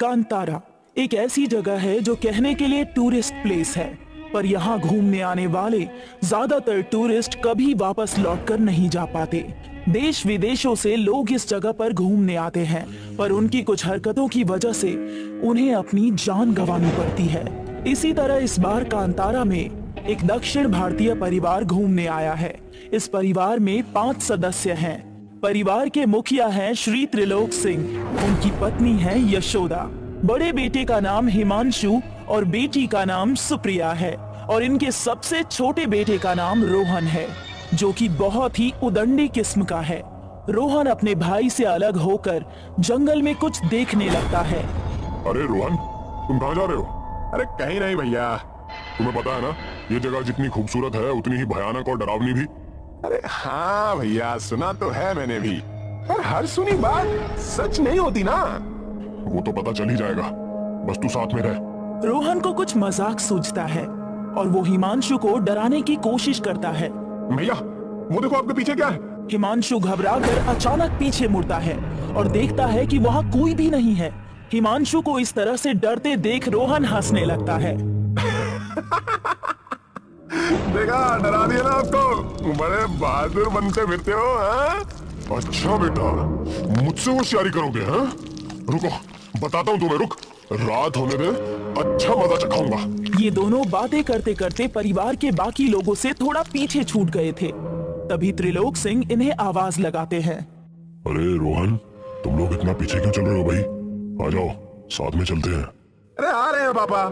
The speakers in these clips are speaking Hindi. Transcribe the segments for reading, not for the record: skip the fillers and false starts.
कांतारा एक ऐसी जगह है जो कहने के लिए टूरिस्ट प्लेस है, पर यहाँ घूमने आने वाले ज्यादातर टूरिस्ट कभी वापस लौटकर नहीं जा पाते। देश विदेशों से लोग इस जगह पर घूमने आते हैं, पर उनकी कुछ हरकतों की वजह से उन्हें अपनी जान गंवानी पड़ती है। इसी तरह इस बार कांतारा में एक दक्षिण भारतीय परिवार घूमने आया है। इस परिवार में 5 सदस्य हैं। परिवार के मुखिया हैं श्री त्रिलोक सिंह, उनकी पत्नी है यशोदा, बड़े बेटे का नाम हिमांशु और बेटी का नाम सुप्रिया है, और इनके सबसे छोटे बेटे का नाम रोहन है, जो कि बहुत ही उदंडी किस्म का है। रोहन अपने भाई से अलग होकर जंगल में कुछ देखने लगता है। अरे रोहन, तुम कहाँ जा रहे हो? अरे कहीं नहीं भैया। तुम्हें पता है ना, ये जगह जितनी खूबसूरत है उतनी ही भयानक और डरावनी भी। अरे हाँ भैया, सुना तो है मैंने भी, पर हर सुनी बात सच नहीं होती ना। वो तो पता चल ही जाएगा, बस तू साथ में रह। रोहन को कुछ मजाक सूझता है और वो हिमांशु को डराने की कोशिश करता है। भैया वो देखो आपके पीछे क्या है। हिमांशु घबराकर अचानक पीछे मुड़ता है और देखता है कि वहाँ कोई भी नहीं है। हिमांशु को इस तरह से डरते देख रोहन हंसने लगता है। देखा, डरा दिया ना आपको। बड़े बहादुर बनते फिरते हो हाँ? अच्छा बेटा, मुझसे होशियारी करोगे हाँ? रुको, बताता हूँ तुम्हें, रुक। रात होने दे, अच्छा मजा चखाऊंगा। ये दोनों बातें करते करते परिवार के बाकी लोगों से थोड़ा पीछे छूट गए थे। तभी त्रिलोक सिंह इन्हें आवाज लगाते हैं। अरे रोहन, तुम लोग इतना पीछे क्यों चल रहे हो भाई? आ जाओ, साथ में चलते हैं। अरे आ रहे हैं पापा,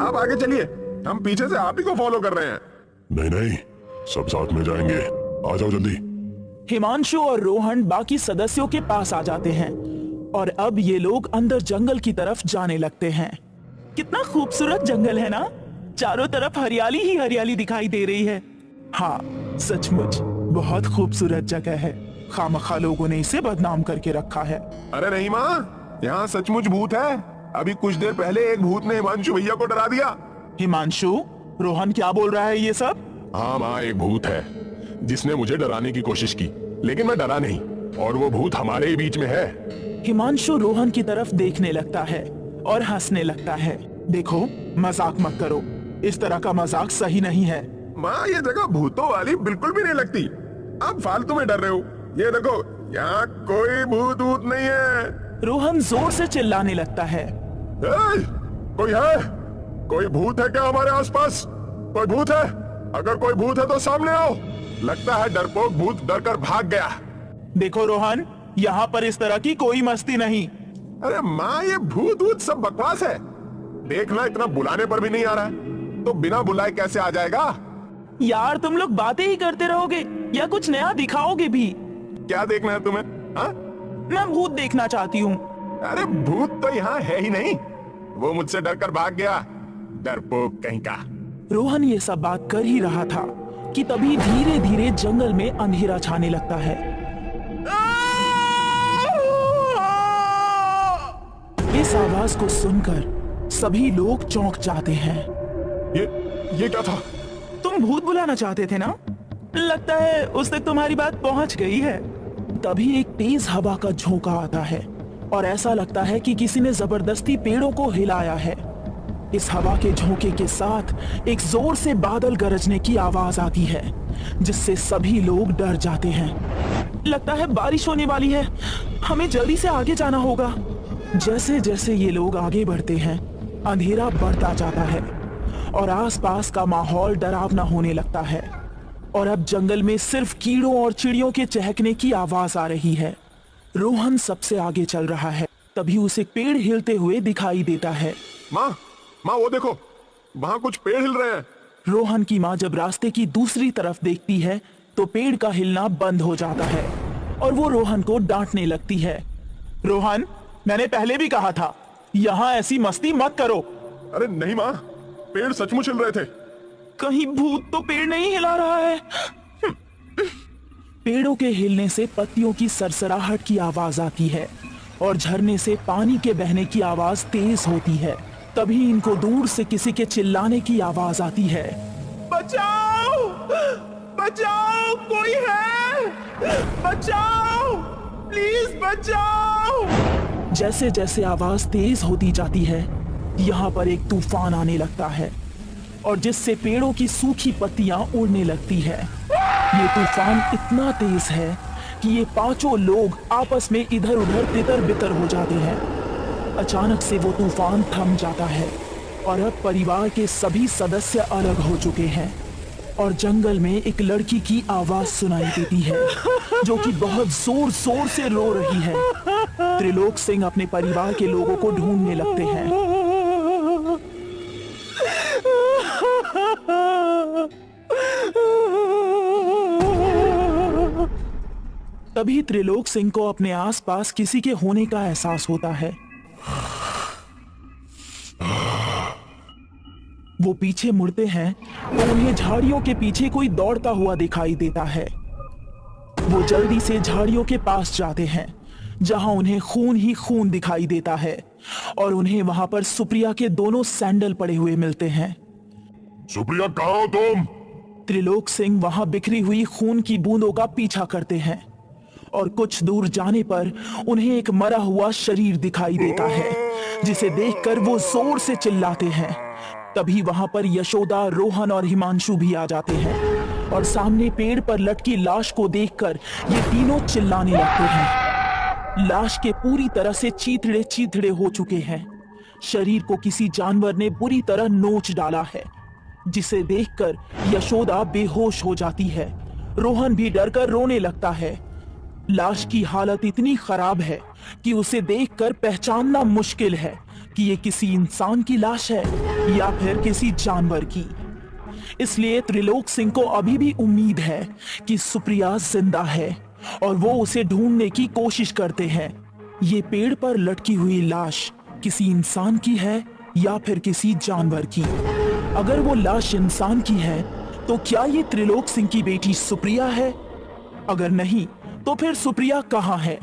आप आगे चलिए, हम पीछे से आप ही को फॉलो कर रहे हैं। नहीं नहीं, सब साथ में जाएंगे, आ जाओ जल्दी। हिमांशु और रोहन बाकी सदस्यों के पास आ जाते हैं और अब ये लोग अंदर जंगल की तरफ जाने लगते हैं। कितना खूबसूरत जंगल है ना, चारों तरफ हरियाली ही हरियाली दिखाई दे रही है। हाँ, सचमुच बहुत खूबसूरत जगह है। खामखा लोगों ने इसे बदनाम करके रखा है। अरे नहीं माँ, यहाँ सचमुच भूत है। अभी कुछ देर पहले एक भूत ने हिमांशु भैया को डरा दिया। हिमांशु, रोहन क्या बोल रहा है ये सब? हाँ माँ, एक भूत है जिसने मुझे डराने की कोशिश की, लेकिन मैं डरा नहीं, और वो भूत हमारे ही बीच में है। हिमांशु रोहन की तरफ देखने लगता है और हंसने लगता है। देखो, मजाक मत करो, इस तरह का मजाक सही नहीं है। माँ, ये जगह भूतों वाली बिल्कुल भी नहीं लगती। आप फालतू में डर रहे हो। ये देखो, यहाँ कोई भूत वूत नहीं है। रोहन जोर से चिल्लाने लगता है। कोई है? कोई भूत है क्या हमारे आसपास? कोई भूत है? अगर कोई भूत है तो सामने आओ। लगता है डरपोक भूत डरकर भाग गया। देखो रोहन, यहाँ पर इस तरह की कोई मस्ती नहीं। अरे माँ, ये भूत वूत सब बकवास है। देखना, इतना बुलाने पर भी नहीं आ रहा है, तो बिना बुलाए कैसे आ जाएगा? यार, तुम लोग बातें ही करते रहोगे या कुछ नया दिखाओगे भी? क्या देखना है तुम्हें? हा? मैं भूत देखना चाहती हूँ। अरे भूत तो यहाँ है ही नहीं, वो मुझसे डरकर भाग गया, डरपोक कहीं का। रोहन ये सब बात कर ही रहा था कि तभी धीरे धीरे जंगल में अंधेरा छाने लगता है। इस आवाज को सुनकर सभी लोग चौंक जाते हैं। ये क्या था? तुम भूत बुलाना चाहते थे ना? लगता है उस तक तुम्हारी बात पहुंच गई है। तभी एक तेज हवा का झोंका आता है और ऐसा लगता है कि किसी ने जबरदस्ती पेड़ों को हिलाया है। इस हवा के झोंके के साथ एक जोर से बादल गरजने की आवाज आती है, जिससे सभी लोग डर जाते हैं। लगता है बारिश होने वाली है, हमें जल्दी से आगे जाना होगा। जैसे जैसे ये लोग आगे बढ़ते हैं, अंधेरा बढ़ता जाता है और आसपास का माहौल डरावना होने लगता है, और अब जंगल में सिर्फ कीड़ों और चिड़ियों के चहकने की आवाज आ रही है। रोहन सबसे आगे चल रहा है, तभी उसे पेड़ हिलते हुए दिखाई देता है। माँ, वो देखो, वहाँ कुछ पेड़ हिल रहे हैं। रोहन की माँ जब रास्ते की दूसरी तरफ देखती है तो पेड़ का हिलना बंद हो जाता है और वो रोहन को डांटने लगती है। रोहन, मैंने पहले भी कहा था, यहाँ ऐसी मस्ती मत करो। अरे नहीं माँ, पेड़ सचमुच हिल रहे थे। कहीं भूत तो पेड़ नहीं हिला रहा है? पेड़ों के हिलने से पत्तियों की सरसराहट की आवाज आती है और झरने से पानी के बहने की आवाज तेज होती है। तभी इनको दूर से किसी के चिल्लाने की आवाज आती है। बचाओ! बचाओ! कोई है? बचाओ! प्लीज बचाओ! जैसे जैसे आवाज तेज होती जाती है, यहाँ पर एक तूफान आने लगता है और जिससे पेड़ों की सूखी पत्तियां उड़ने लगती है। ये तूफान इतना तेज है कि ये पांचों लोग आपस में इधर उधर तितर बितर हो जाते हैं। अचानक से वो तूफान थम जाता है और अब परिवार के सभी सदस्य अलग हो चुके हैं और जंगल में एक लड़की की आवाज सुनाई देती है जो कि बहुत जोर जोर से रो रही है। त्रिलोक सिंह अपने परिवार के लोगों को ढूंढने लगते हैं। तभी त्रिलोक सिंह को अपने आसपास किसी के होने का एहसास होता है। वो पीछे मुड़ते हैं तो उन्हें झाड़ियों के पीछे कोई दौड़ता हुआ दिखाई देता है। वो जल्दी से झाड़ियों के पास जाते हैं जहां उन्हें खून ही खून दिखाई देता है और उन्हें वहां पर सुप्रिया के दोनों सैंडल पड़े हुए मिलते हैं। सुप्रिया, कहाँ हो तुम? त्रिलोक सिंह वहां बिखरी हुई खून की बूंदों का पीछा करते हैं और कुछ दूर जाने पर उन्हें एक मरा हुआ शरीर दिखाई देता है जिसे देखकर वो जोर से चिल्लाते हैं। तभी वहां पर यशोदा, रोहन और हिमांशु भी आ जाते हैं और सामने पेड़ पर लटकी लाश को देखकर ये तीनों चिल्लाने लगते हैं। लाश के पूरी तरह से चीथड़े चीथड़े हो चुके हैं। शरीर को किसी जानवर ने बुरी तरह नोच डाला है जिसे देखकर यशोदा बेहोश हो जाती है। रोहन भी डरकर रोने लगता है। लाश की हालत इतनी खराब है कि उसे देखकर पहचानना मुश्किल है कि ये किसी इंसान की लाश है या फिर किसी जानवर की। इसलिए त्रिलोक सिंह को अभी भी उम्मीद है कि सुप्रिया जिंदा है और वो उसे ढूंढने की कोशिश करते हैं। ये पेड़ पर लटकी हुई लाश किसी इंसान की है या फिर किसी जानवर की। अगर वो लाश इंसान की है तो क्या ये त्रिलोक सिंह की बेटी सुप्रिया है? अगर नहीं तो फिर सुप्रिया कहाँ है?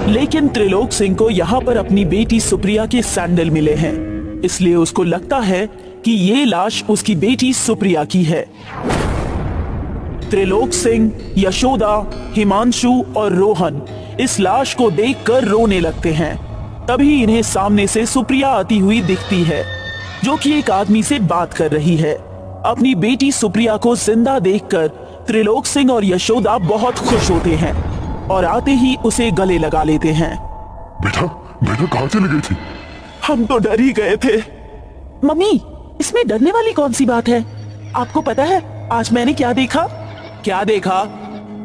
लेकिन त्रिलोक सिंह को यहाँ पर अपनी बेटी सुप्रिया के सैंडल मिले हैं, इसलिए उसको लगता है कि ये लाश उसकी बेटी सुप्रिया की है। त्रिलोक सिंह, यशोदा, हिमांशु और रोहन इस लाश को देखकर रोने लगते हैं। तभी इन्हें सामने से सुप्रिया आती हुई दिखती है जो कि एक आदमी से बात कर रही है। अपनी बेटी सुप्रिया को जिंदा देखकर त्रिलोक सिंह और यशोदा बहुत खुश होते हैं और आते ही उसे गले लगा लेते हैं। बेटा, बेटा कहाँ चली गई थी? हम तो डर ही गए थे। मम्मी, इसमें डरने वाली कौन सी बात है? आपको पता है आज मैंने क्या देखा? क्या देखा?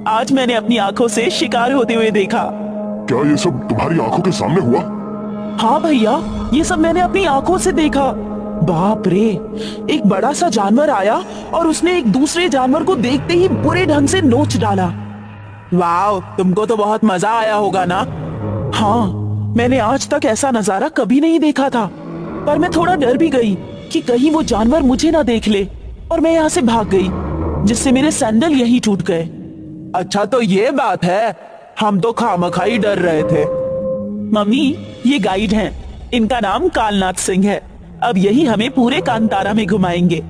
आज मैंने अपनी आंखों से शिकार होते हुए देखा। क्या ये सब तुम्हारी आंखों के सामने हुआ? हाँ भैया, ये सब मैंने अपनी आंखों से देखा। बाप रे, एक बड़ा सा जानवर आया और उसने एक दूसरे जानवर को देखते ही बुरे ढंग से नोच डाला। वाह, तुमको तो बहुत मजा आया होगा ना? हाँ, मैंने आज तक ऐसा नजारा कभी नहीं देखा था, पर मैं थोड़ा डर भी गई कि कहीं वो जानवर मुझे ना देख ले और मैं यहाँ से भाग गई, जिससे मेरे सैंडल यहीं टूट गए। अच्छा तो ये बात है, हम तो खामखा ही डर रहे थे। मम्मी, ये गाइड हैं, इनका नाम कालनाथ सिंह है। अब यही हमें पूरे कांतारा में घुमाएंगे,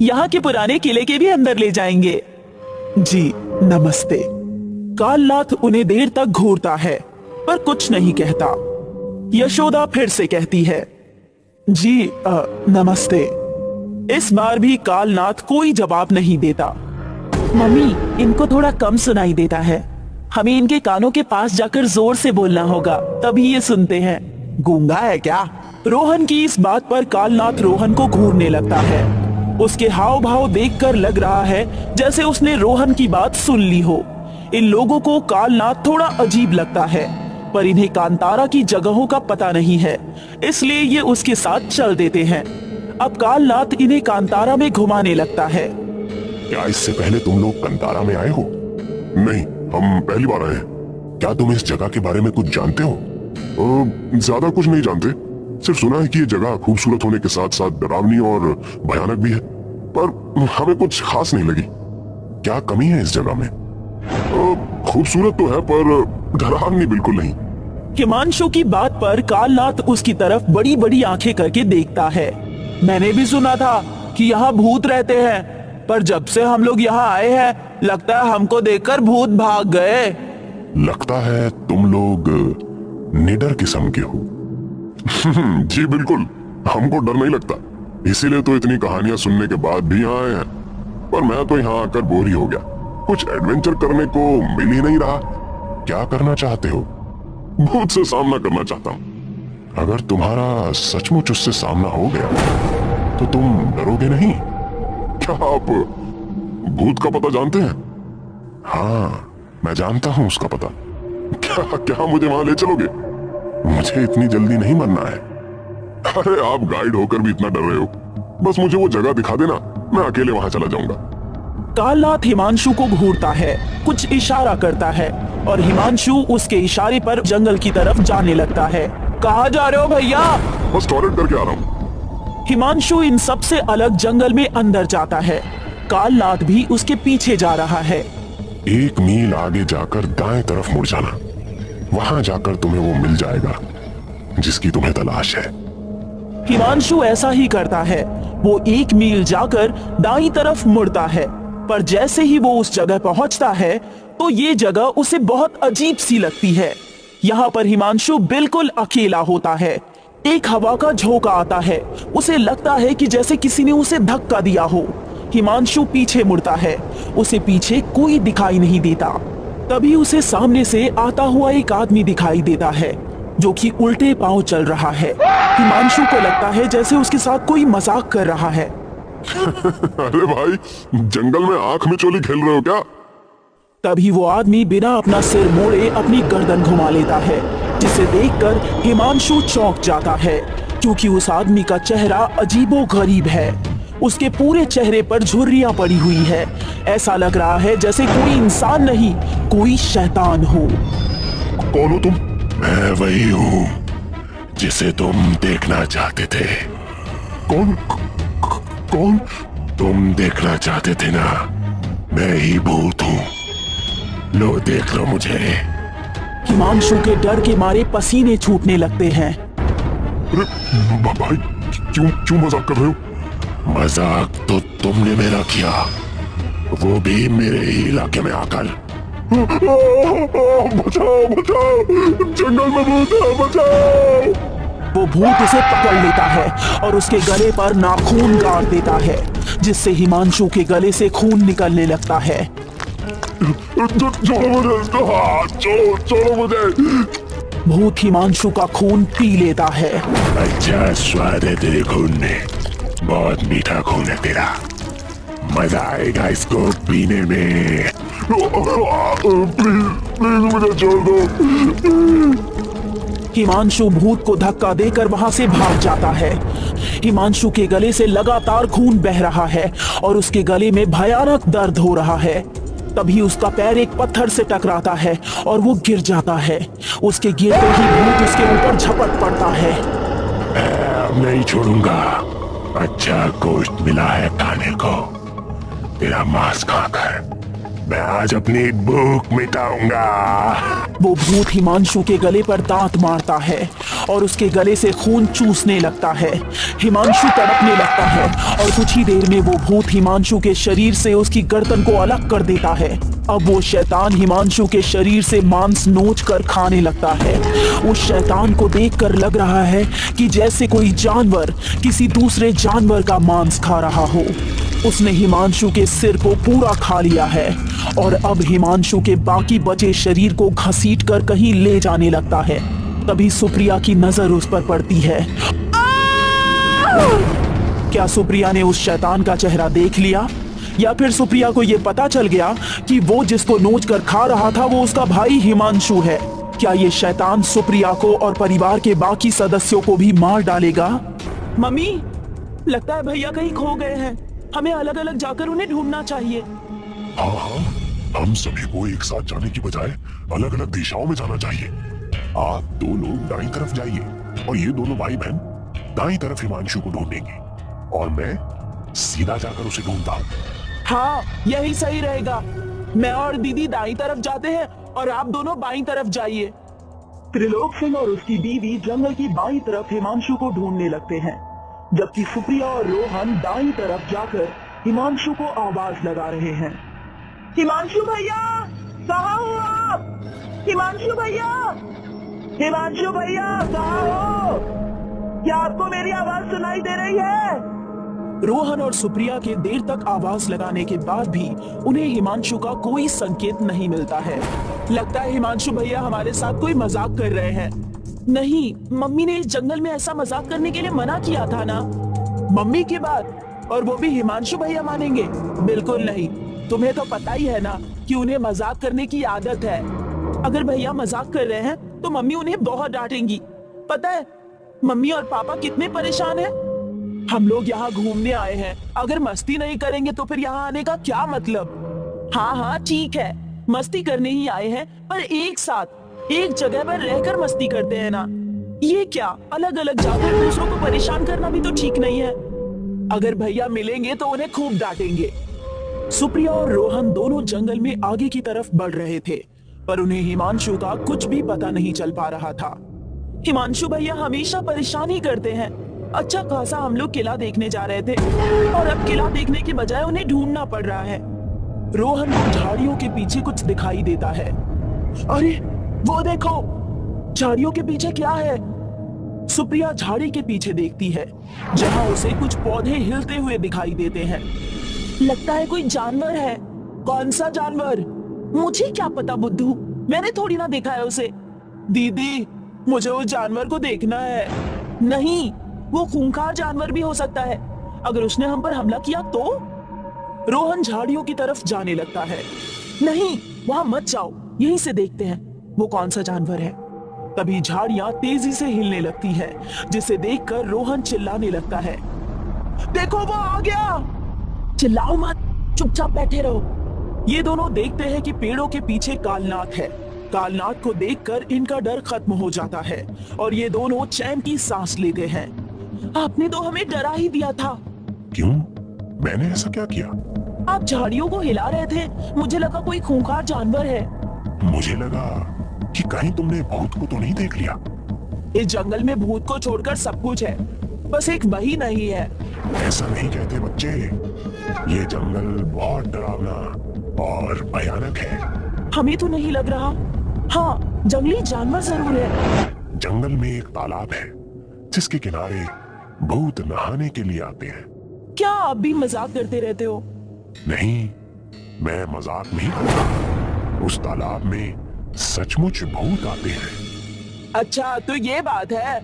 यहाँ के पुराने किले के भी अंदर ले जाएंगे। जी नमस्ते। कालनाथ उन्हें देर तक घूरता है पर कुछ नहीं कहता। यशोदा फिर से कहती है, जी नमस्ते। इस बार भी कालनाथ कोई जवाब नहीं देता। मम्मी, इनको थोड़ा कम सुनाई देता है, हमें इनके कानों के पास जाकर जोर से बोलना होगा, तभी ये सुनते हैं। गूंगा है क्या? रोहन की इस बात पर कालनाथ रोहन को घूरने लगता है। उसके हाव भाव देखकर लग रहा है जैसे उसने रोहन की बात सुन ली हो। इन लोगों को कालनाथ थोड़ा अजीब लगता है, पर इन्हें कांतारा की जगहों का पता नहीं है, इसलिए ये उसके साथ चल देते हैं। अब कालनाथ इन्हें कांतारा में घुमाने लगता है। क्या इससे पहले तुम लोग कंतारा में आए हो? नहीं, हम पहली बार आए हैं। क्या तुम इस जगह के बारे में कुछ जानते हो? ज्यादा कुछ नहीं जानते, सिर्फ सुना है कि ये जगह खूबसूरत होने के साथ साथ डरावनी और भयानक भी है, पर हमें कुछ खास नहीं लगी। क्या कमी है इस जगह में? खूबसूरत तो है पर डरावनी बिल्कुल नहीं। हिमांशु की बात पर कालनाथ उसकी तरफ बड़ी बड़ी आंखें करके देखता है। मैंने भी सुना था कि यहाँ भूत रहते हैं, पर जब से हम लोग यहाँ आए हैं लगता है हमको देखकर भूत भाग गए। लगता है तुम लोग निडर किस्म के हो। जी बिल्कुल, हमको डर नहीं लगता, इसीलिए तो इतनी कहानियां सुनने के बाद भी यहाँ आए हैं। पर मैं तो यहाँ आकर बोर ही हो गया, कुछ एडवेंचर करने को मिल ही नहीं रहा। क्या करना चाहते हो? भूत से सामना करना चाहता हूँ। अगर तुम्हारा सचमुच उससे सामना हो गया तो तुम डरोगे नहीं? क्या आप भूत का पता जानते हैं? हाँ, मैं जानता हूँ उसका पता। क्या क्या मुझे वहां ले चलोगे? मुझे इतनी जल्दी नहीं मरना है। अरे आप गाइड होकर भी इतना डर रहे हो, बस मुझे वो जगह दिखा देना, मैं अकेले वहां चला जाऊंगा। कालनाथ हिमांशु को घूरता है, कुछ इशारा करता है और हिमांशु उसके इशारे पर जंगल की तरफ जाने लगता है। कहाँ जा रहे हो भैया? बस टॉयलेट करके आ रहा हूँ। हिमांशु इन सबसे अलग जंगल में अंदर जाता है। कालनाथ भी उसके पीछे जा रहा है। 1 मील आगे जाकर दाएं तरफ मुड़ जाना, वहां जाकर तुम्हें वो मिल जाएगा जिसकी तुम्हें तलाश है। हिमांशु ऐसा ही करता है। वो 1 मील जाकर दाईं तरफ मुड़ता है, पर जैसे ही वो उस जगह पहुंचता है तो ये जगह उसे बहुत अजीब सी लगती है। यहाँ पर हिमांशु बिल्कुल अकेला होता है। एक हवा का झोंका आता है, उसे लगता है कि जैसे किसी ने उसे धक्का दिया हो। हिमांशु पीछे मुड़ता है, उसे पीछे कोई दिखाई नहीं देता। तभी उसे सामने से आता हुआ एक आदमी दिखाई देता है जो कि उल्टे पांव चल रहा है। हिमांशु को लगता है जैसे उसके साथ कोई मजाक कर रहा है। अरे भाई, जंगल में आंख में चोली खेल रहे हो क्या? तभी वो आदमी बिना अपना सिर मोड़े अपनी गर्दन घुमा लेता है, जिसे देखकर हिमांशु चौंक जाता है क्योंकि उस आदमी का चेहरा अजीबोगरीब है। उसके पूरे चेहरे पर झुर्रियां पड़ी हुई है। ऐसा लग रहा है जैसे कोई इंसान नहीं, कोई शैतान हो। कौन हो तुम? मैं वही हूँ जिसे तुम देखना चाहते थे। कौन? कौन? तुम देखना चाहते थे ना, मैं ही भूत हूँ। लो देख लो मुझे। हिमांशु के डर के मारे पसीने छूटने लगते हैं। अरे भाई, क्यों मजाक कर रहे हो? मजाक तो तुमने मेरा किया, वो भी मेरे ही इलाके में आकर। बचाओ बचाओ, जंगल में भूत है, बचाओ। वो भूत उसे पकड़ लेता है और उसके गले पर नाखून गाड़ देता है, जिससे हिमांशु के गले से खून निकलने लगता है। छोड़ो मुझे, छोड़ो मुझे। भूत हिमांशु का खून पी लेता है। अच्छा स्वाद है तेरे खून में, बहुत मीठा खून है तेरा, मजा आएगा इसको पीने में। प्लीज मुझे छोड़ दो। हिमांशु भूत को धक्का देकर वहां से भाग जाता है। हिमांशु के गले से लगातार खून बह रहा है और उसके गले में भयानक दर्द हो रहा है। तभी उसका पैर एक पत्थर से टकराता है और वो गिर जाता है। उसके गिरते ही भूत उसके ऊपर झपट पड़ता है। अब नहीं छोड़ूंगा, अच्छा गोश्त मिला है खाने को, तेरा मांस खाकर मैं आज अपनी भूख मिटाऊंगा। वो भूत हिमांशु के गले पर दांत मारता है और उसके गले से खून चूसने लगता है। हिमांशु तड़पने लगता है और कुछ ही देर में वो भूत हिमांशु के शरीर से उसकी गर्दन को अलग कर देता है। अब वो शैतान हिमांशु के शरीर से मांस नोच कर खाने लगता है। उस शैतान को देखकर लग रहा है कि जैसे कोई जानवर किसी दूसरे जानवर का मांस खा रहा हो। उसने हिमांशु के सिर को पूरा खा लिया है और अब हिमांशु के बाकी बचे शरीर को घसीटकर कहीं ले जाने लगता है। तभी सुप्रिया की नजर उस पर पड़ती है। क्या सुप्रिया ने उस शैतान का चेहरा देख लिया, या फिर सुप्रिया को यह पता चल गया कि वो जिसको नोच कर खा रहा था वो उसका भाई हिमांशु है? क्या ये शैतान सुप्रिया को और परिवार के बाकी सदस्यों को भी मार डालेगा? मम्मी, लगता है भैया कहीं खो गए हैं। हमें अलग अलग जाकर उन्हें ढूंढना चाहिए। हाँ, हम सभी को एक साथ जाने की बजाय अलग अलग दिशाओं में जाना चाहिए। आप 2 लोग दाईं तरफ जाइए और ये दोनों भाई बहन दाईं तरफ हिमांशु को ढूंढेंगे और मैं सीधा जाकर उसे ढूंढता हूँ। हाँ, यही सही रहेगा। मैं और दीदी दाईं तरफ जाते हैं और आप दोनों बाईं तरफ जाइए। त्रिलोक सिंह और उसकी दीदी जंगल की बाईं तरफ हिमांशु को ढूंढने लगते हैं, जबकि सुप्रिया और रोहन दाईं तरफ जाकर हिमांशु को आवाज लगा रहे हैं। हिमांशु भैया, कहाँ हो आप? हिमांशु भैया, हिमांशु भैया, कहाँ हो? क्या आपको मेरी आवाज सुनाई दे रही है? रोहन और सुप्रिया के देर तक आवाज लगाने के बाद भी उन्हें हिमांशु का कोई संकेत नहीं मिलता है। लगता है हिमांशु भैया हमारे साथ कोई मजाक कर रहे हैं। नहीं, मम्मी ने इस जंगल में ऐसा मजाक करने के लिए मना किया था ना। मम्मी की बात, और वो भी हिमांशु भैया मानेंगे? बिल्कुल नहीं। तुम्हें तो पता ही है ना कि उन्हें मजाक करने की आदत है। अगर भैया मजाक कर रहे हैं तो मम्मी उन्हें बहुत डांटेंगी। पता है मम्मी और पापा कितने परेशान हैं। हम लोग यहाँ घूमने आए हैं, अगर मस्ती नहीं करेंगे तो फिर यहाँ आने का क्या मतलब? हाँ हाँ ठीक है, मस्ती करने ही आए हैं, पर एक साथ एक जगह पर रहकर मस्ती करते हैं ना। ये क्या अलग अलग जाकर दूसरों को परेशान करना भी तो ठीक नहीं है। अगर भैया मिलेंगे तो उन्हें खूब डांटेंगे। सुप्रिया और रोहन दोनों जंगल में आगे की तरफ बढ़ रहे थे, पर उन्हें हिमांशु का कुछ भी पता नहीं चल पा रहा था। हिमांशु भैया हमेशा परेशान ही करते हैं। अच्छा खासा हम लोग किला देखने जा रहे थे और अब किला देखने के बजाय उन्हें ढूंढना पड़ रहा है। रोहन को झाड़ियों के पीछे कुछ दिखाई देता है। अरे वो देखो, झाड़ियों के पीछे क्या है? सुप्रिया झाड़ी के पीछे देखती है, जहां उसे कुछ पौधे हिलते हुए दिखाई देते हैं। लगता है कोई जानवर है। कौन सा जानवर? मुझे क्या पता बुद्धू, मैंने थोड़ी ना देखा है उसे। दीदी मुझे उस जानवर को देखना है। नहीं, वो खूंखार जानवर भी हो सकता है। अगर उसने हम पर हमला किया तो? रोहन झाड़ियों की तरफ जाने लगता है। नहीं, वहां मत जाओ, यहीं से देखते हैं वो कौन सा जानवर है। तभी झाड़ियां तेजी से हिलने लगती है, जिसे देखकर रोहन चिल्लाने लगता है। देखो वो आ गया। चिल्लाओ मत, चुपचाप बैठे रहो। ये दोनों देखते हैं कि पेड़ों के पीछे कालनाथ है। कालनाथ को देखकर इनका डर खत्म हो जाता है और ये दोनों चैन की सांस लेते हैं। आपने तो हमें डरा ही दिया था। क्यों? मैंने ऐसा क्या किया? आप झाड़ियों को हिला रहे थे, मुझे लगा कोई खूंखार जानवर है। मुझे लगा कि कहीं तुमने भूत को तो नहीं देख लिया। इस जंगल में भूत को छोड़कर सब कुछ है, बस एक वही नहीं है। ऐसा नहीं कहते बच्चे, ये जंगल बहुत डरावना और भयानक है। हमें तो नहीं लग रहा। हाँ, जंगली जानवर जरूर है। जंगल में एक तालाब है जिसके किनारे भूत नहाने के लिए आते हैं। क्या आप भी मजाक करते रहते हो? नहीं, मैं मजाक नहीं करता। उस तालाब में सचमुच भूत आते हैं। अच्छा तो ये बात है।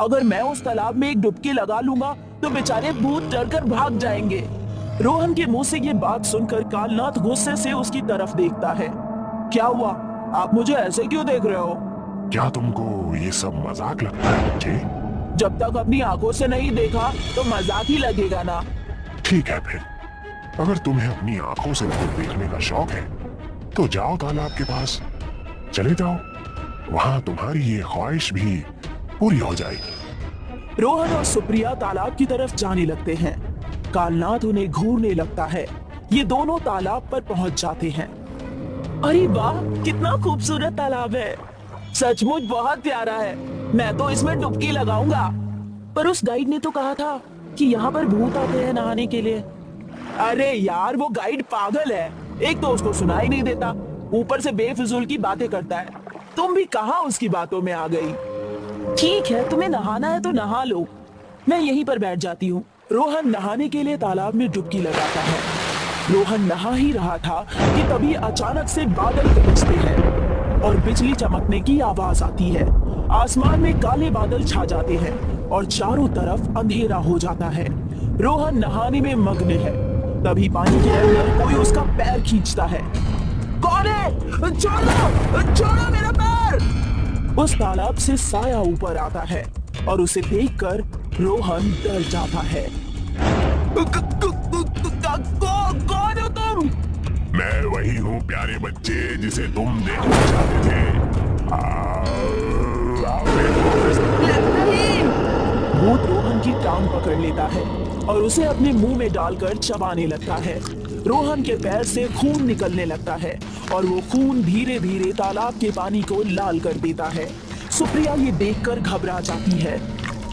अगर मैं उस तालाब में एक डुबकी लगा लूंगा तो बेचारे भूत डरकर भाग जाएंगे। रोहन के मुंह से ये बात सुनकर कालनाथ गुस्से से उसकी तरफ देखता है। क्या हुआ? आप मुझे ऐसे क्यों देख रहे हो? क्या तुमको ये सब मजाक लगता है बच्चे? जब तक अपनी आंखों से नहीं देखा तो मजाक ही लगेगा ना। ठीक है फिर, अगर तुम्हें अपनी आंखों से भूत देखने का शौक है तो जाओ तालाब के पास, चले जाओ, वहां तुम्हारी ये ख्वाहिश भी पूरी हो जाएगी। रोहन और सुप्रिया तालाब की तरफ जाने लगते हैं। कालनाथ उन्हें घूरने लगता है। ये दोनों तालाब पर पहुंच जाते हैं। अरे वाह, कितना खूबसूरत तालाब है। सचमुच बहुत प्यारा है। मैं तो इसमें डुबकी लगाऊंगा। पर उस गाइड ने तो कहा था कि यहाँ पर भूत आते हैं नहाने के लिए। अरे यार, वो गाइड पागल है। एक तो उसको सुनाई नहीं देता, ऊपर से बेफिजूल की बातें करता है। तुम भी कहाँ उसकी बातों में आ गई। ठीक है, तुम्हें नहाना है तो नहा लो, मैं यहीं पर बैठ जाती हूँ। रोहन नहाने के लिए तालाब में डुबकी लगाता है। रोहन नहा ही रहा था कि तभी अचानक से बादल गरजते हैं और बिजली चमकने की आवाज आती है। आसमान में काले बादल छा जाते हैं और चारों तरफ अंधेरा हो जाता है। रोहन नहाने में मग्न है। तभी पानी के अंदर कोई उसका पैर खींचता है। कौन है? छोड़ो, छोड़ो मेरा पैर। उस तालाब से साया ऊपर आता है और उसे देखकर रोहन डर जाता है। कौन हो तुम? मैं वही हूँ प्यारे बच्चे जिसे तुम देखना चाहते थे। भूत रोहन की टांग पकड़ लेता है और उसे अपने मुंह में डालकर चबाने लगता है। रोहन के पैर से खून निकलने लगता है और वो खून धीरे धीरे तालाब के पानी को लाल कर देता है। सुप्रिया ये देखकर घबरा जाती है।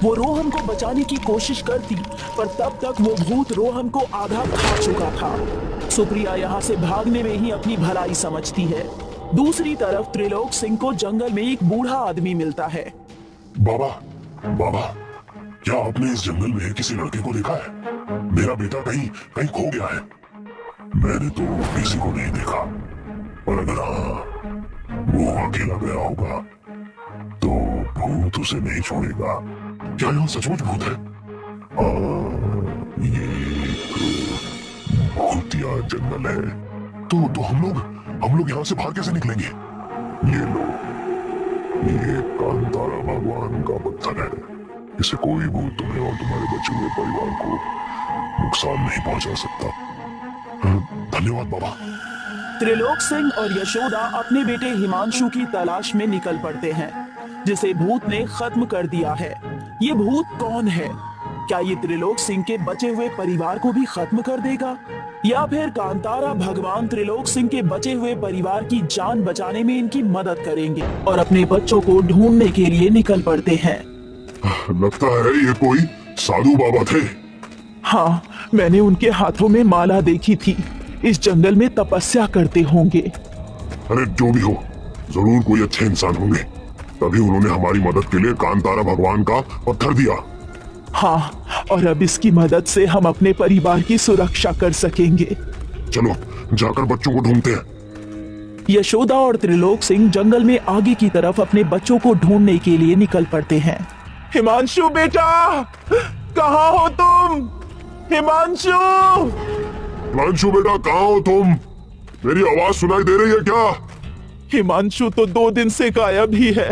वो रोहन को बचाने की कोशिश करती, पर तब तक वो भूत रोहन को आधा खा चुका था। सुप्रिया यहाँ से भागने में ही अपनी भलाई समझती है। दूसरी तरफ त्रिलोक सिंह को जंगल में एक बूढ़ा आदमी मिलता है। बाबा, बाबा, क्या आपने इस जंगल में किसी लड़के को देखा है? मेरा बेटा कहीं कहीं खो गया है। मैंने तो किसी को नहीं देखा, और अगर हाँ वो अकेला गया होगा तो भूत उसे नहीं छोड़ेगा। क्या यहाँ सचमुच भूत है? ये एक भूतिया जंगल है। तो हम लोग यहाँ से बाहर कैसे निकलेंगे? ये लो, ये कांतारा भगवान का पत्थर है। इसे कोई भूत तुम्हें और तुम्हारे बचे हुए परिवार को नुकसान नहीं पहुंचा सकता। धन्यवाद बाबा। त्रिलोक सिंह और यशोदा अपने बेटे हिमांशु की तलाश में निकल पड़ते हैं, जिसे भूत ने खत्म कर दिया है। ये भूत कौन है? क्या ये त्रिलोक सिंह के बचे हुए परिवार को भी खत्म कर देगा, या फिर कांतारा भगवान त्रिलोक सिंह के बचे हुए परिवार की जान बचाने में इनकी मदद करेंगे और अपने बच्चों को ढूंढने के लिए निकल पड़ते हैं? लगता है ये कोई साधु बाबा थे। हाँ, मैंने उनके हाथों में माला देखी थी। इस जंगल में तपस्या करते होंगे। अरे जो भी हो, जरूर कोई अच्छे इंसान होंगे, तभी उन्होंने हमारी मदद के लिए कांतारा भगवान का पत्थर दिया। हाँ, और अब इसकी मदद से हम अपने परिवार की सुरक्षा कर सकेंगे। चलो जाकर बच्चों को ढूंढते हैं। यशोदा और त्रिलोक सिंह जंगल में आगे की तरफ अपने बच्चों को ढूंढने के लिए निकल पड़ते हैं। हिमांशु बेटा, कहाँ हो तुम? हिमांशु! हिमांशु बेटा, कहाँ हो तुम? मेरी आवाज सुनाई दे रही है क्या? हिमांशु तो 2 दिन से गायब ही है,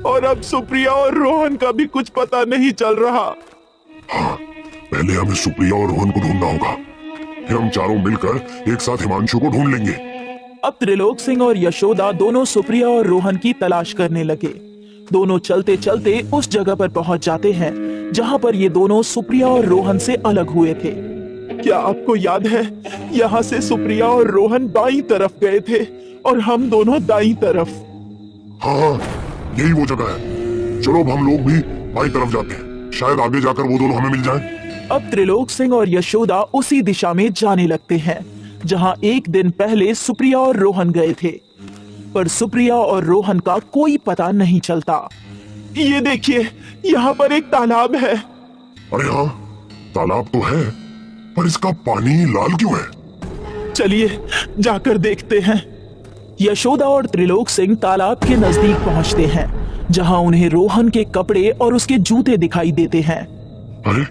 और अब सुप्रिया और रोहन का भी कुछ पता नहीं चल रहा। हाँ, पहले हमें सुप्रिया और रोहन को ढूंढना होगा, फिर हम चारों मिलकर एक साथ हिमांशु को ढूंढ लेंगे। अब त्रिलोक सिंह और यशोदा दोनों सुप्रिया और रोहन की तलाश करने लगे। दोनों चलते चलते उस जगह पर पहुंच जाते हैं जहां पर ये दोनों सुप्रिया और रोहन से अलग हुए थे। क्या आपको याद है, यहाँ से सुप्रिया और रोहन बाईं तरफ गए थे और हम दोनों दाईं तरफ। हाँ, यही वो जगह है। चलो अब हम लोग भी बाईं तरफ जाते हैं, शायद आगे जाकर वो दोनों हमें मिल जाएं। अब त्रिलोक सिंह और यशोदा उसी दिशा में जाने लगते हैं जहां एक दिन पहले सुप्रिया और रोहन गए थे, पर सुप्रिया और रोहन का कोई पता नहीं चलता। ये देखिए, यहाँ पर एक तालाब है। अरे हाँ, तालाब तो है, पर इसका पानी लाल क्यों है? चलिए जाकर देखते हैं। यशोदा और त्रिलोक सिंह तालाब के नजदीक पहुंचते हैं, जहां उन्हें रोहन के कपड़े और उसके जूते दिखाई देते हैं। अरे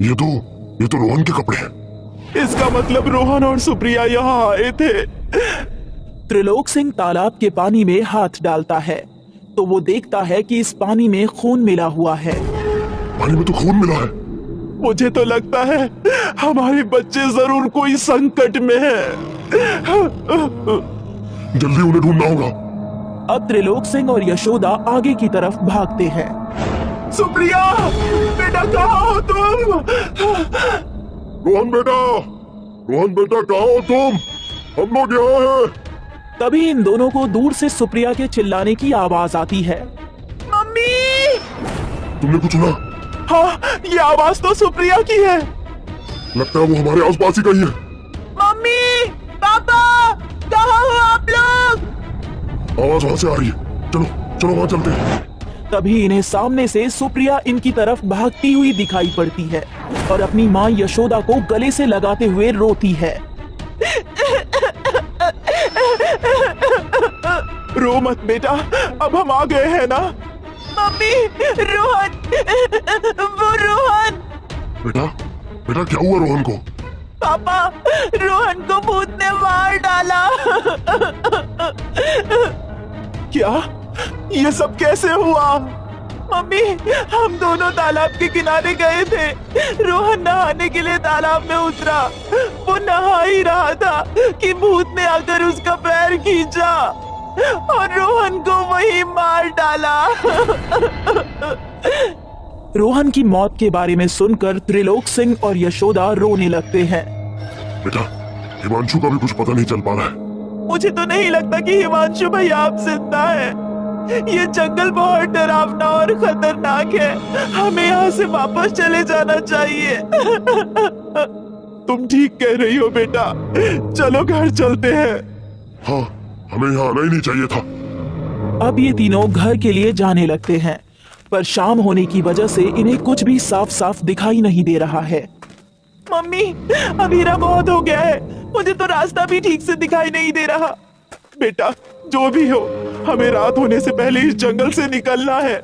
ये तो रोहन के कपड़े हैं। इसका मतलब रोहन और सुप्रिया यहाँ आए थे। त्रिलोक सिंह तालाब के पानी में हाथ डालता है तो वो देखता है कि इस पानी में खून मिला हुआ है। पानी में तो खून मिला है। मुझे तो लगता है हमारे बच्चे जरूर कोई संकट में हैं। जल्दी उन्हें ढूंढना होगा। अब त्रिलोक सिंह और यशोदा आगे की तरफ भागते हैं। सुप्रिया बेटा, कहाँ हो तुम? रोहन बेटा कहाँ हो तुम? हम लोग यहाँ हैं। तभी इन दोनों को दूर से सुप्रिया के चिल्लाने की आवाज आती है। मम्मी! तुमने कुछ सुना? हाँ, ये आवाज तो सुप्रिया की है। लगता है वो हमारे आसपास ही कहीं है। मम्मी, पापा, कहाँ हो आप लोग? आवाज वहां से आ रही है। चलो वहां चलते हैं। तभी इन्हें सामने से सुप्रिया इनकी तरफ भागती हुई दिखाई पड़ती है और अपनी माँ यशोदा को गले से लगाते हुए रोती है। रो मत बेटा, अब हम आ गए हैं ना। मम्मी, रोहन, वो रोहन। बेटा क्या हुआ रोहन को? पापा, रोहन को भूत ने मार डाला। क्या? ये सब कैसे हुआ? मम्मी, हम दोनों तालाब के किनारे गए थे। रोहन नहाने के लिए तालाब में उतरा। वो नहा ही रहा था कि भूत ने आकर उसका पैर खींचा और रोहन को वही मार डाला। रोहन की मौत के बारे में सुनकर त्रिलोक सिंह और यशोदा रोने लगते हैं। बेटा, हिमांशु का भी कुछ पता नहीं चल पा रहा है। मुझे तो नहीं लगता कि हिमांशु भैया अब जिंदा है। ये जंगल बहुत डरावना और खतरनाक है। हमें यहाँ से वापस चले जाना चाहिए। तुम ठीक कह रही हो बेटा, चलो घर चलते हैं। हाँ, हमें यहाँ आना ही नहीं चाहिए था। अब ये तीनों घर के लिए जाने लगते हैं पर शाम होने की वजह से इन्हें कुछ भी साफ साफ दिखाई नहीं दे रहा है। मम्मी, अंधेरा बहुत हो गया है, मुझे तो रास्ता भी ठीक से दिखाई नहीं दे रहा। बेटा, जो भी हो, हमें रात होने से पहले इस जंगल से निकलना है।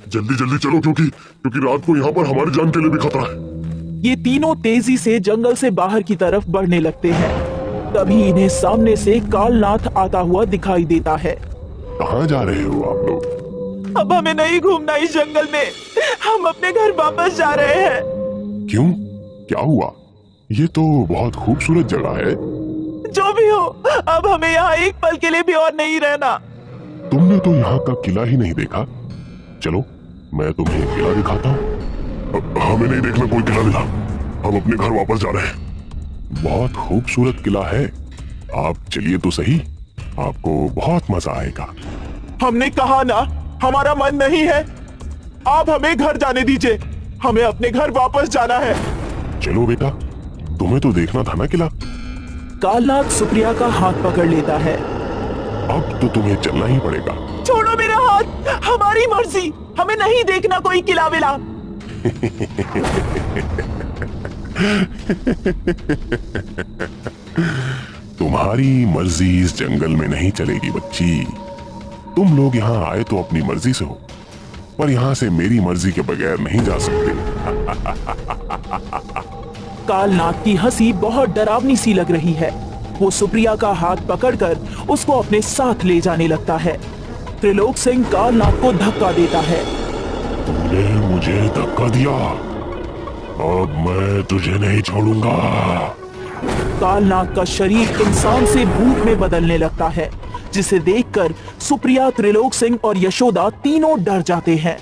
जल्दी जल्दी चलो, क्योंकि रात को यहाँ पर हमारी जान के लिए भी खतरा है। ये तीनों तेजी से जंगल से बाहर की तरफ बढ़ने लगते हैं। तभी इन्हें सामने से कालनाथ आता हुआ दिखाई देता है। कहाँ जा रहे हो आप लोग? अब हमें नहीं घूमना इस जंगल में, हम अपने घर वापस जा रहे हैं। क्यों, क्या हुआ? ये तो बहुत खूबसूरत जगह है। जो भी हो, अब हमें यहाँ एक पल के लिए भी और नहीं रहना। तुमने तो यहाँ का किला ही नहीं देखा। चलो, मैं तुम्हें किला दिखाता हूँ। हमें नहीं देखना कोई किला मिला, हम अपने घर वापस जा रहे हैं। बहुत खूबसूरत किला है, आप चलिए तो सही, आपको बहुत मजा आएगा। हमने कहा ना, हमारा मन नहीं है। आप हमें घर जाने दीजिए, हमें अपने घर वापस जाना है। चलो बेटा, तुम्हें तो देखना था ना किला। कालनाथ सुप्रिया का हाथ पकड़ लेता है। अब तो तुम्हें चलना ही पड़ेगा। छोड़ो मेरा हाथ, हमारी मर्जी, हमें नहीं देखना कोई किला विला। तुम्हारी मर्जी इस जंगल में नहीं चलेगी बच्ची। तुम लोग यहाँ आए तो अपनी मर्जी से हो, पर यहाँ से मेरी मर्जी के बगैर नहीं जा सकते। कालनाथ की हंसी बहुत डरावनी सी लग रही है। वो सुप्रिया का हाथ पकड़कर उसको अपने साथ ले जाने लगता है। त्रिलोक सिंह कालनाथ को धक्का देता है। तूने मुझे धक्का दिया, अब मैं तुझे नहीं छोड़ूंगा। कालनाथ का शरीर इंसान से भूत में बदलने लगता है, जिसे देखकर सुप्रिया, त्रिलोक सिंह और यशोदा तीनों डर जाते हैं।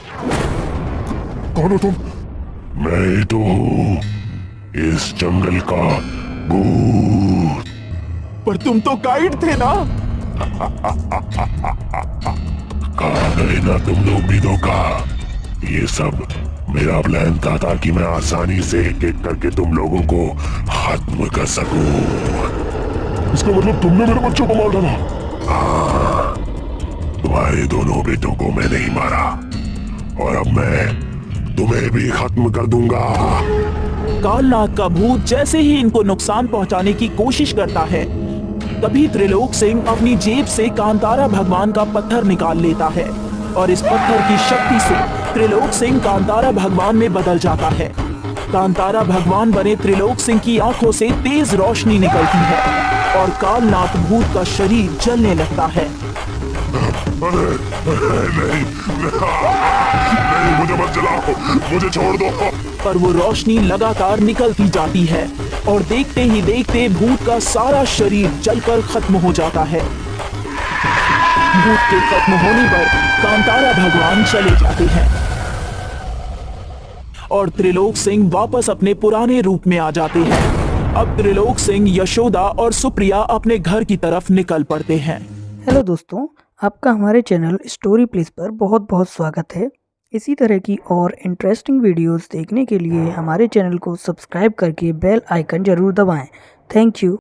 कौन हो तुम? मैं ही तो हूँ, इस जंगल का भूत। पर तुम तो गाइड थे ना। कहा गए ना तुम लोग भी धोखा। ये सब मेरा प्लान था ताकि मैं आसानी से एक एक करके तुम लोगों को खत्म कर सकूं। इसका मतलब तुमने मेरे बच्चों को मार डाला? हाँ, तुम्हारे दोनों बेटों को मैं नहीं मारा, और अब मैं तुम्हें भी खत्म कर दूंगा। कालनाथ का भूत जैसे ही इनको नुकसान पहुंचाने की कोशिश करता है, तभी त्रिलोक सिंह अपनी जेब से कांतारा भगवान का पत्थर निकाल लेता है, और इस पत्थर की शक्ति से त्रिलोक सिंह कांतारा भगवान में बदल जाता है। कांतारा भगवान बने त्रिलोक सिंह की आंखों से तेज रोशनी निकलती है, और कालनाथ भूत का शरीर जलने लगता है। नहीं, मुझे मत जलाओ, मुझे छोड़ दो। पर वो रोशनी लगातार निकलती जाती है, और देखते ही देखते भूत का सारा शरीर जलकर खत्म हो जाता है। भूत के खत्म होने पर कांतारा भगवान चले जाते हैं, और त्रिलोक सिंह वापस अपने पुराने रूप में आ जाते हैं। अब त्रिलोक सिंह, यशोदा और सुप्रिया अपने घर की तरफ निकल पड़ते हैं। हेलो दोस्तों, आपका हमारे चैनल स्टोरी प्लीज पर बहुत बहुत स्वागत है। इसी तरह की और इंटरेस्टिंग वीडियोस देखने के लिए हमारे चैनल को सब्सक्राइब करके बेल आइकन जरूर दबाएं। Thank you.